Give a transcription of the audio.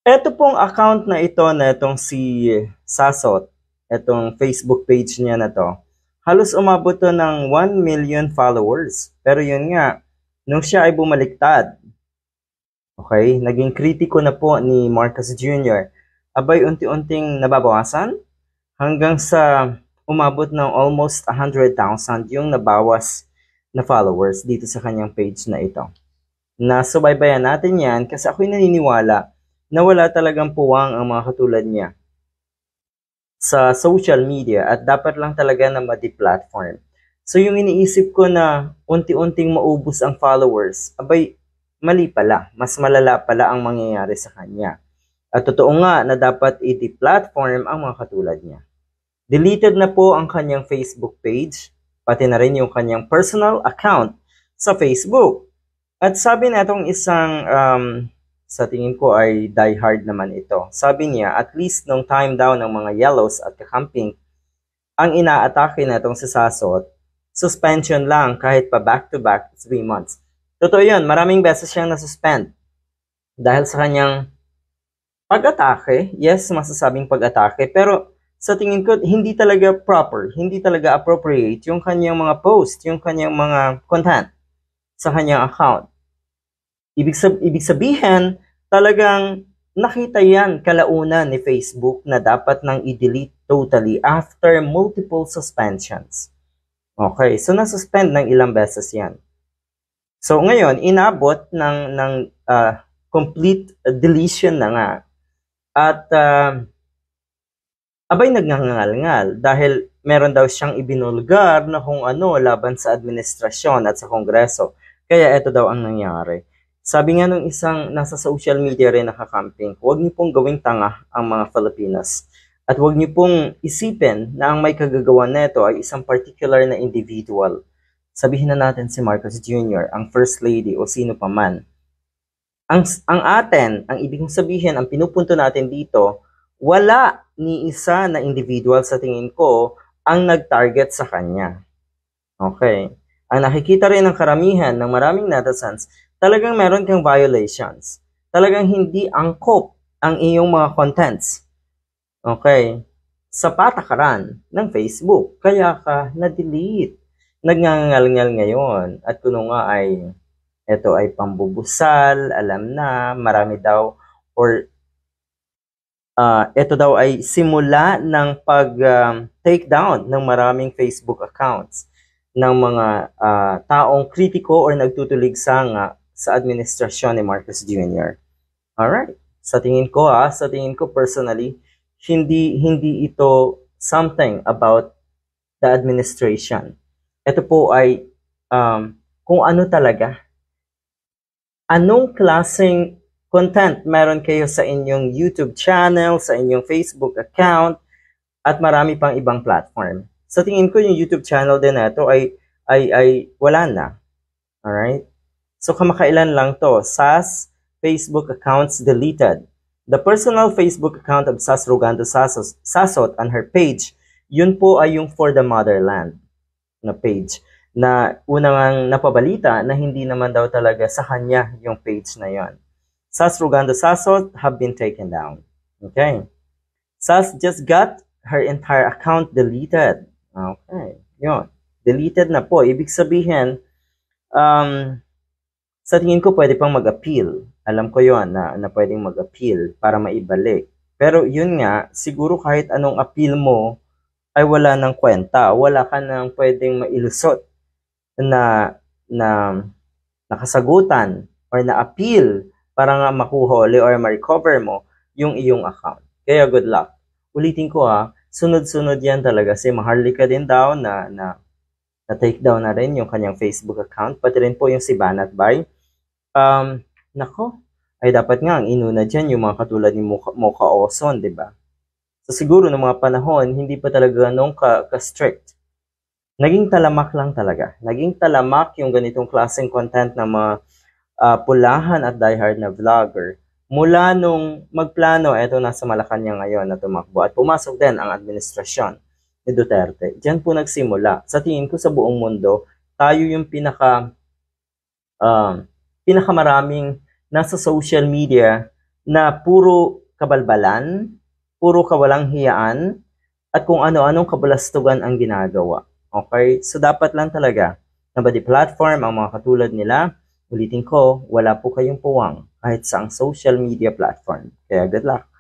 Eto pong account na ito na itong si Sasot, itong Facebook page niya na to, halos umabot to ng 1 million followers. Pero yun nga, nung siya ay bumaliktad, okay, naging kritiko na po ni Marcos Jr., abay unti-unting nababawasan hanggang sa umabot ng almost 100,000 yung nabawas na followers dito sa kanyang page na ito. Nasubaybayan natin yan kasi ako'y naniniwala na wala talagang puwang ang mga katulad niya sa social media at dapat lang talaga na ma-deplatform. So yung iniisip ko na unti-unting maubos ang followers, abay mali pala, mas malala pala ang mangyayari sa kanya. At totoo nga na dapat i-deplatform ang mga katulad niya. Deleted na po ang kanyang Facebook page, pati na rin yung kanyang personal account sa Facebook. At sabi na itong isang sa tingin ko ay diehard naman ito. Sabi niya, at least nung time daw ng mga yellows at kakamping, ang inaatake na itong si Sasot, suspension lang kahit pa back-to-back 3 months. Totoo yun, maraming beses siyang nasuspend. Dahil sa kanyang pag-atake, yes, masasabing pag-atake, pero sa tingin ko, hindi talaga proper, hindi talaga appropriate yung kanyang mga post, yung kanyang mga content sa kanyang account. Ibig sabihin, talagang nakita yan kalaunan ni Facebook na dapat nang i-delete totally after multiple suspensions. Okay, so nasuspend ng ilang beses yan. So ngayon, inabot ng complete deletion na nga. At abay nagngangal-ngal dahil meron daw siyang ibinulgar na kung ano laban sa administrasyon at sa Kongreso. Kaya ito daw ang nangyari. Sabi nga nung isang nasa social media rin nakakamping, huwag niyo pong gawing tanga ang mga Filipinos. At huwag niyo pong isipin na ang may kagagawa nito ay isang particular na individual. Sabihin na natin si Marcos Jr., ang First Lady o sino pa man. Ang ibig sabihin, ang pinupunto natin dito, wala ni isa na individual sa tingin ko ang nag-target sa kanya. Okay. Ang nakikita rin ng karamihan ng maraming netizens, talagang meron kang violations. Talagang hindi angkop ang iyong mga contents. Okay. Sa patakaran ng Facebook. Kaya ka na-delete. Nagngangal-ngal ngayon. At kuno nga ay, ito ay pambubusal, alam na, marami daw, or ito daw ay simula ng pag-take down ng maraming Facebook accounts ng mga taong kritiko or nagtutuligsa nga sa administrasyon ni Marcos Jr. Alright. Sa tingin ko personally, hindi ito something about the administration. Ito po ay kung ano talaga. Anong klaseng content meron kayo sa inyong YouTube channel, sa inyong Facebook account, at marami pang ibang platform. Sa tingin ko yung YouTube channel din na ito ay wala na. Alright? So kamakailan lang to, SAS Facebook accounts deleted. The personal Facebook account of SAS Rogando Sasot on her page, yun po ay yung For the Motherland na page na unang napabalita na hindi naman daw talaga sa kanya yung page na yon. SAS Rogando Sasot have been taken down. Okay. SAS just got her entire account deleted. Okay. Yun. Deleted na po. Ibig sabihin, sa tingin ko pwede pang mag-appeal. Alam ko yon na pwedeng mag-appeal para maibalik. Pero yun nga, siguro kahit anong appeal mo ay wala ng kwenta. Wala ka nang pwedeng mailusot na nakasagutan or na-appeal para nga makuha or ma-recover mo yung iyong account. Kaya good luck. Ulitin ko sunod-sunod yan talaga. Si Maharlika din daw na take down na rin yung kanyang Facebook account. Pati rin po yung si Banat Bay. Nako, ay dapat nga ang inuna dyan yung mga katulad ni Mocha Oson, di ba? So siguro ng mga panahon, hindi pa talaga ganun ka-strict. Naging talamak lang talaga. Naging talamak yung ganitong klaseng content ng mga pulahan at diehard na vlogger. Mula nung magplano, eto nasa Malacanang ngayon na tumakbo at pumasok din ang administrasyon ni Duterte. Diyan po nagsimula. Sa tingin ko sa buong mundo, tayo yung pinakamaraming nasa social media na puro kabalbalan, puro kawalang hiyaan, at kung ano-anong kabalastugan ang ginagawa. Okay? So dapat lang talaga na body platform ang mga katulad nila. Ulitin ko, wala po kayong puwang kahit sa social media platform. Kaya good luck!